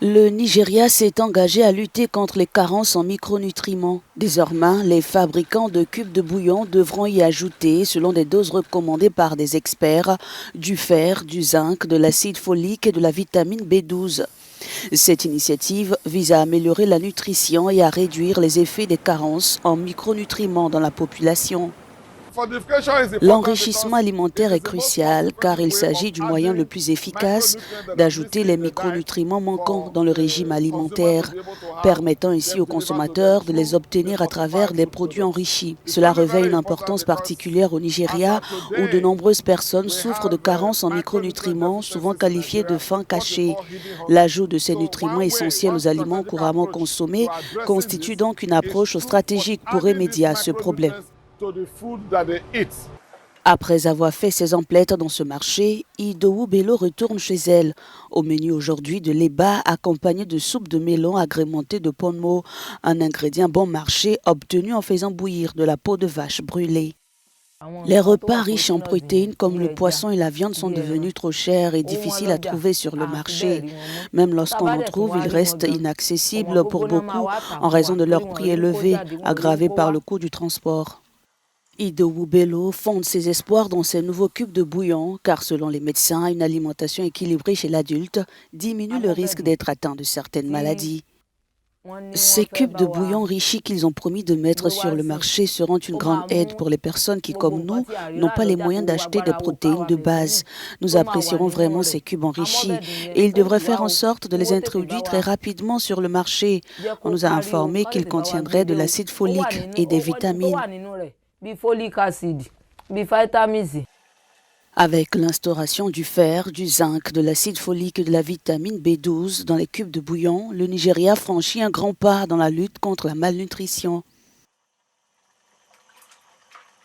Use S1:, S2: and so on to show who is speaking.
S1: Le Nigeria s'est engagé à lutter contre les carences en micronutriments. Désormais, les fabricants de cubes de bouillon devront y ajouter, selon des doses recommandées par des experts, du fer, du zinc, de l'acide folique et de la vitamine B12. Cette initiative vise à améliorer la nutrition et à réduire les effets des carences en micronutriments dans la population. L'enrichissement alimentaire est crucial car il s'agit du moyen le plus efficace d'ajouter les micronutriments manquants dans le régime alimentaire, permettant ainsi aux consommateurs de les obtenir à travers des produits enrichis. Cela revêt une importance particulière au Nigeria où de nombreuses personnes souffrent de carences en micronutriments, souvent qualifiés de faim caché. L'ajout de ces nutriments essentiels aux aliments couramment consommés constitue donc une approche stratégique pour remédier à ce problème. Après avoir fait ses emplettes dans ce marché, Idowu Bello retourne chez elle. Au menu aujourd'hui de l'eba accompagné de soupe de melon agrémentée de ponmo, un ingrédient bon marché obtenu en faisant bouillir de la peau de vache brûlée. Les repas riches en protéines comme le poisson et la viande sont devenus trop chers et difficiles à trouver sur le marché. Même lorsqu'on en trouve, ils restent inaccessibles pour beaucoup en raison de leur prix élevé, aggravé par le coût du transport. Idowu Bello fonde ses espoirs dans ces nouveaux cubes de bouillon car selon les médecins, une alimentation équilibrée chez l'adulte diminue le risque d'être atteint de certaines maladies. Ces cubes de bouillon enrichis qu'ils ont promis de mettre sur le marché seront une grande aide pour les personnes qui, comme nous, n'ont pas les moyens d'acheter des protéines de base. Nous apprécierons vraiment ces cubes enrichis et ils devraient faire en sorte de les introduire très rapidement sur le marché. On nous a informé qu'ils contiendraient de l'acide folique et des vitamines. Avec l'instauration du fer, du zinc, de l'acide folique et de la vitamine B12 dans les cubes de bouillon, le Nigeria franchit un grand pas dans la lutte contre la malnutrition.